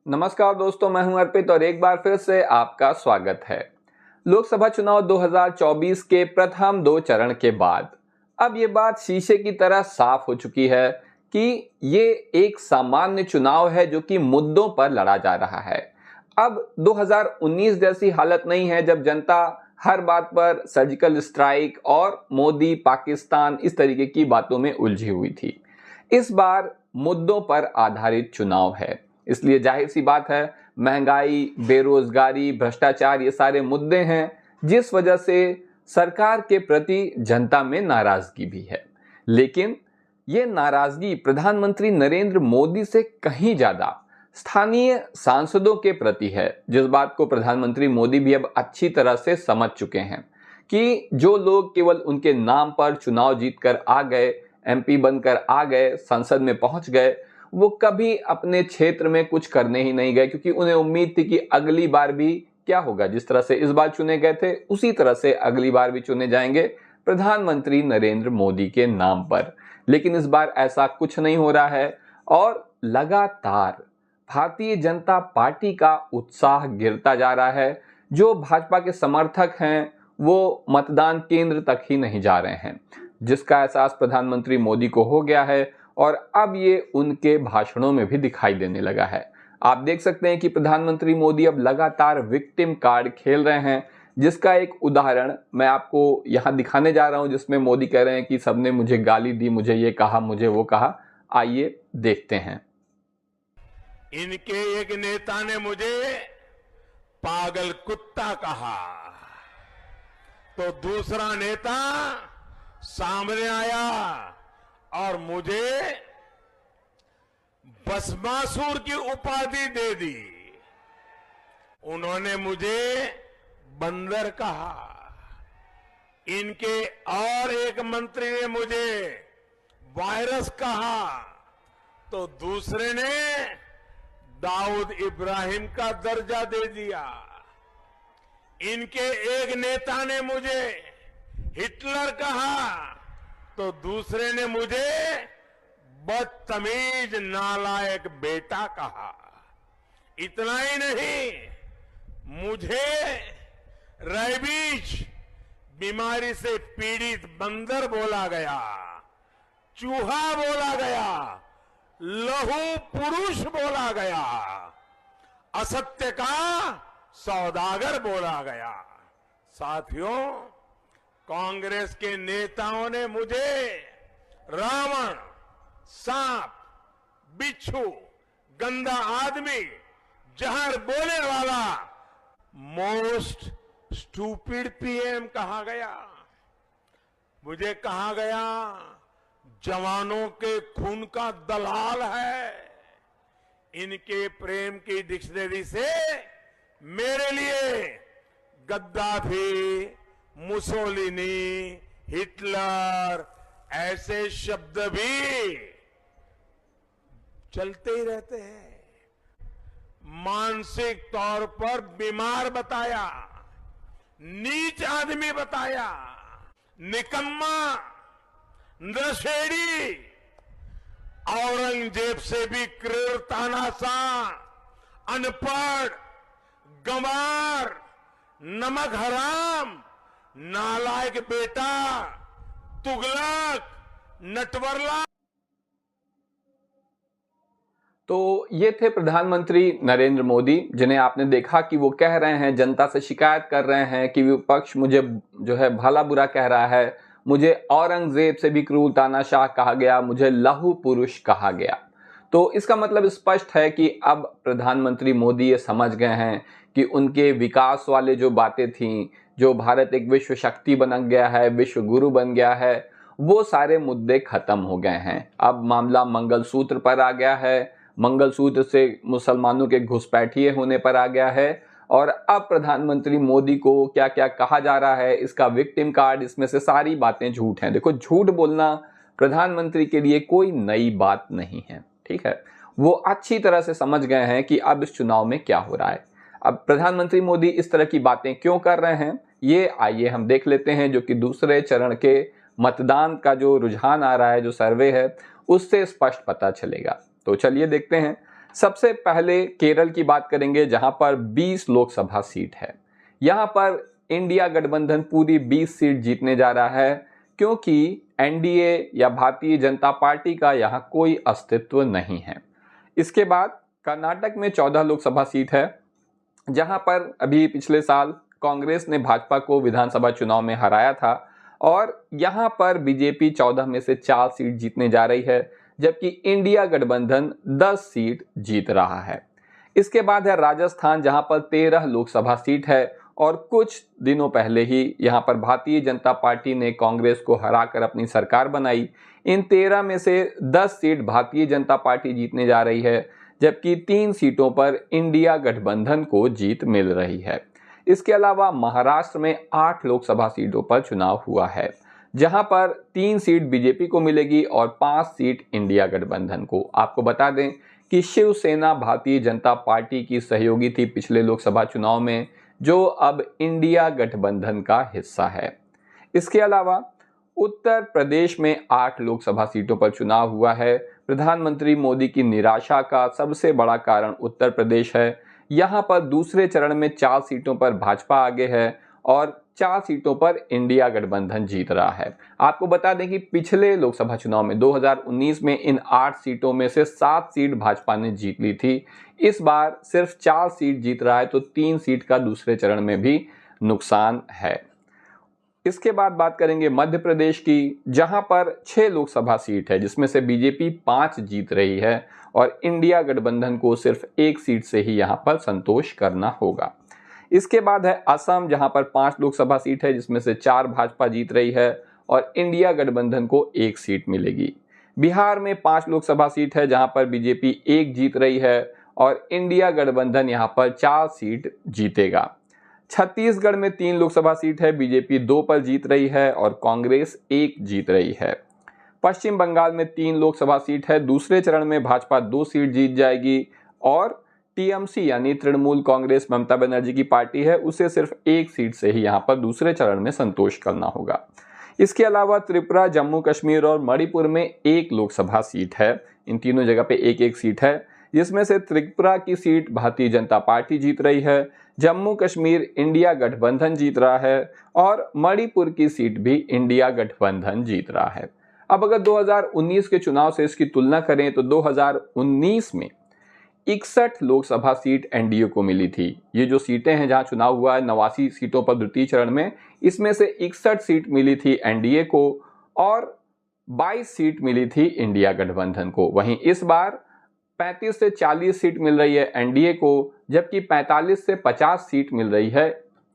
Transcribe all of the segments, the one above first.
नमस्कार दोस्तों, मैं हूं अर्पित और एक बार फिर से आपका स्वागत है। लोकसभा चुनाव 2024 के प्रथम 2 चरण के बाद अब ये बात शीशे की तरह साफ हो चुकी है कि ये एक सामान्य चुनाव है जो कि मुद्दों पर लड़ा जा रहा है। अब 2019 जैसी हालत नहीं है जब जनता हर बात पर सर्जिकल स्ट्राइक और मोदी, पाकिस्तान इस तरीके की बातों में उलझी हुई थी। इस बार मुद्दों पर आधारित चुनाव है, इसलिए जाहिर सी बात है महंगाई, बेरोजगारी, भ्रष्टाचार ये सारे मुद्दे हैं जिस वजह से सरकार के प्रति जनता में नाराजगी भी है। लेकिन ये नाराजगी प्रधानमंत्री नरेंद्र मोदी से कहीं ज्यादा स्थानीय सांसदों के प्रति है, जिस बात को प्रधानमंत्री मोदी भी अब अच्छी तरह से समझ चुके हैं कि जो लोग केवल उनके नाम पर चुनाव जीतकर आ गए, एमपी बनकर आ गए, संसद में पहुंच गए, वो कभी अपने क्षेत्र में कुछ करने ही नहीं गए, क्योंकि उन्हें उम्मीद थी कि अगली बार भी क्या होगा, जिस तरह से इस बार चुने गए थे उसी तरह से अगली बार भी चुने जाएंगे प्रधानमंत्री नरेंद्र मोदी के नाम पर। लेकिन इस बार ऐसा कुछ नहीं हो रहा है और लगातार भारतीय जनता पार्टी का उत्साह गिरता जा रहा है। जो भाजपा के समर्थक हैं वो मतदान केंद्र तक ही नहीं जा रहे हैं, जिसका एहसास प्रधानमंत्री मोदी को हो गया है और अब ये उनके भाषणों में भी दिखाई देने लगा है। आप देख सकते हैं कि प्रधानमंत्री मोदी अब लगातार विक्टिम कार्ड खेल रहे हैं, जिसका एक उदाहरण मैं आपको यहां दिखाने जा रहा हूं, जिसमें मोदी कह रहे हैं कि सबने मुझे गाली दी, मुझे ये कहा, मुझे वो कहा। आइए देखते हैं। इनके एक नेता ने मुझे पागल कुत्ता कहा तो दूसरा नेता सामने आया और मुझे भस्मासुर की उपाधि दे दी। उन्होंने मुझे बंदर कहा। इनके और एक मंत्री ने मुझे वायरस कहा तो दूसरे ने दाऊद इब्राहिम का दर्जा दे दिया। इनके एक नेता ने मुझे हिटलर कहा तो दूसरे ने मुझे बदतमीज नालायक बेटा कहा। इतना ही नहीं, मुझे रेबीज बीमारी से पीड़ित बंदर बोला गया, चूहा बोला गया, लहू पुरुष बोला गया, असत्य का सौदागर बोला गया। साथियों, कांग्रेस के नेताओं ने मुझे रावण, सांप, बिच्छू, गंदा आदमी, जहर बोले वाला, मोस्ट स्टूपिड पीएम कहा गया। मुझे कहा गया जवानों के खून का दलाल है। इनके प्रेम की डिक्शनरी से मेरे लिए गद्दाफी, मुसोलिनी, हिटलर ऐसे शब्द भी चलते ही रहते हैं। मानसिक तौर पर बीमार बताया, नीच आदमी बताया, निकम्मा, नशेड़ी, औरंगजेब से भी क्रूर तानाशाह, अनपढ़, गंवार, नमक हराम, नालायक बेटा, तुगलक, नटवरला। तो ये थे प्रधानमंत्री नरेंद्र मोदी, जिन्हें आपने देखा कि वो कह रहे हैं, जनता से शिकायत कर रहे हैं कि विपक्ष मुझे जो है भला बुरा कह रहा है, मुझे औरंगजेब से भी क्रूर तानाशाह कहा गया, मुझे लहू पुरुष कहा गया। तो इसका मतलब स्पष्ट है कि अब प्रधानमंत्री मोदी ये समझ गए हैं कि उनके विकास वाले जो बातें थीं, जो भारत एक विश्व शक्ति बन गया है, विश्व गुरु बन गया है, वो सारे मुद्दे खत्म हो गए हैं। अब मामला मंगलसूत्र पर आ गया है, मंगलसूत्र से मुसलमानों के घुसपैठिए होने पर आ गया है और अब प्रधानमंत्री मोदी को क्या क्या कहा जा रहा है, इसका विक्टिम कार्ड, इसमें से सारी बातें झूठ हैं। देखो, झूठ बोलना प्रधानमंत्री के लिए कोई नई बात नहीं है, ठीक है। वो अच्छी तरह से समझ गए हैं कि अब इस चुनाव में क्या हो रहा है। अब प्रधानमंत्री मोदी इस तरह की बातें क्यों कर रहे हैं, ये आइए हम देख लेते हैं, जो कि दूसरे चरण के मतदान का जो रुझान आ रहा है, जो सर्वे है, उससे स्पष्ट पता चलेगा। तो चलिए देखते हैं। सबसे पहले केरल की बात करेंगे, जहां पर 20 लोकसभा सीट है। यहां पर इंडिया गठबंधन पूरी 20 सीट जीतने जा रहा है, क्योंकि एनडीए या भारतीय जनता पार्टी का यहां कोई अस्तित्व नहीं है। इसके बाद कर्नाटक में 14 लोकसभा सीट है, जहां पर अभी पिछले साल कांग्रेस ने भाजपा को विधानसभा चुनाव में हराया था और यहां पर बीजेपी 14 में से 4 सीट जीतने जा रही है, जबकि इंडिया गठबंधन 10 सीट जीत रहा है। इसके बाद है राजस्थान, जहां पर 13 लोकसभा सीट है और कुछ दिनों पहले ही यहां पर भारतीय जनता पार्टी ने कांग्रेस को हराकर अपनी सरकार बनाई। इन 13 में से 10 सीट भारतीय जनता पार्टी जीतने जा रही है, जबकि 3 सीटों पर इंडिया गठबंधन को जीत मिल रही है। इसके अलावा महाराष्ट्र में 8 लोकसभा सीटों पर चुनाव हुआ है, जहां पर 3 सीट बीजेपी को मिलेगी और 5 सीट इंडिया गठबंधन को। आपको बता दें कि शिवसेना भारतीय जनता पार्टी की सहयोगी थी पिछले लोकसभा चुनाव में, जो अब इंडिया गठबंधन का हिस्सा है। इसके अलावा उत्तर प्रदेश में 8 लोकसभा सीटों पर चुनाव हुआ है। प्रधानमंत्री मोदी की निराशा का सबसे बड़ा कारण उत्तर प्रदेश है। यहां पर दूसरे चरण में 4 सीटों पर भाजपा आगे है और 4 सीटों पर इंडिया गठबंधन जीत रहा है। आपको बता दें कि पिछले लोकसभा चुनाव में 2019 में इन 8 सीटों में से 7 सीट भाजपा ने जीत ली थी। इस बार सिर्फ 4 सीट जीत रहा है, तो 3 सीट का दूसरे चरण में भी नुकसान है। इसके बाद बात करेंगे मध्य प्रदेश की, जहां पर 6 लोकसभा सीट है, जिसमें से बीजेपी 5 जीत रही है और इंडिया गठबंधन को सिर्फ 1 सीट से ही यहां पर संतोष करना होगा। इसके बाद है असम, जहां पर 5 लोकसभा सीट है, जिसमें से 4 भाजपा जीत रही है और इंडिया गठबंधन को 1 सीट मिलेगी। बिहार में 5 लोकसभा सीट है, जहां पर बीजेपी 1 जीत रही है और इंडिया गठबंधन यहां पर 4 सीट जीतेगा। छत्तीसगढ़ में 3 लोकसभा सीट है, बीजेपी 2 पर जीत रही है और कांग्रेस 1 जीत रही है। पश्चिम बंगाल में 3 लोकसभा सीट है, दूसरे चरण में भाजपा 2 सीट जीत जाएगी और टीएमसी यानी तृणमूल कांग्रेस ममता बनर्जी की पार्टी है, उसे सिर्फ 1 सीट से ही यहां पर दूसरे चरण में संतोष करना होगा। इसके अलावा त्रिपुरा, जम्मू कश्मीर और मणिपुर में 1 लोकसभा सीट है। इन तीनों जगह पे 1-1 सीट है, जिसमें से त्रिपुरा की सीट भारतीय जनता पार्टी जीत रही है, जम्मू कश्मीर इंडिया गठबंधन जीत रहा है और मणिपुर की सीट भी इंडिया गठबंधन जीत रहा है। अब अगर 2019 के चुनाव से इसकी तुलना करें तो 2019 में 61 लोकसभा सीट एनडीए को मिली थी। ये जो सीटें हैं जहां चुनाव हुआ है 89 सीटों पर द्वितीय चरण में, इसमें से 61 सीट मिली थी एनडीए को और 22 सीट मिली थी इंडिया गठबंधन को। वहीं इस बार 35 से 40 सीट मिल रही है एनडीए को, जबकि 45 से 50 सीट मिल रही है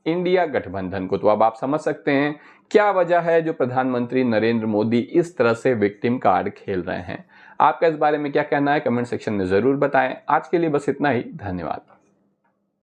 इंडिया गठबंधन को। तो अब आप समझ सकते हैं क्या वजह है जो प्रधानमंत्री नरेंद्र मोदी इस तरह से विक्टिम कार्ड खेल रहे हैं। आपका इस बारे में क्या कहना है, कमेंट सेक्शन में जरूर बताएं। आज के लिए बस इतना ही, धन्यवाद।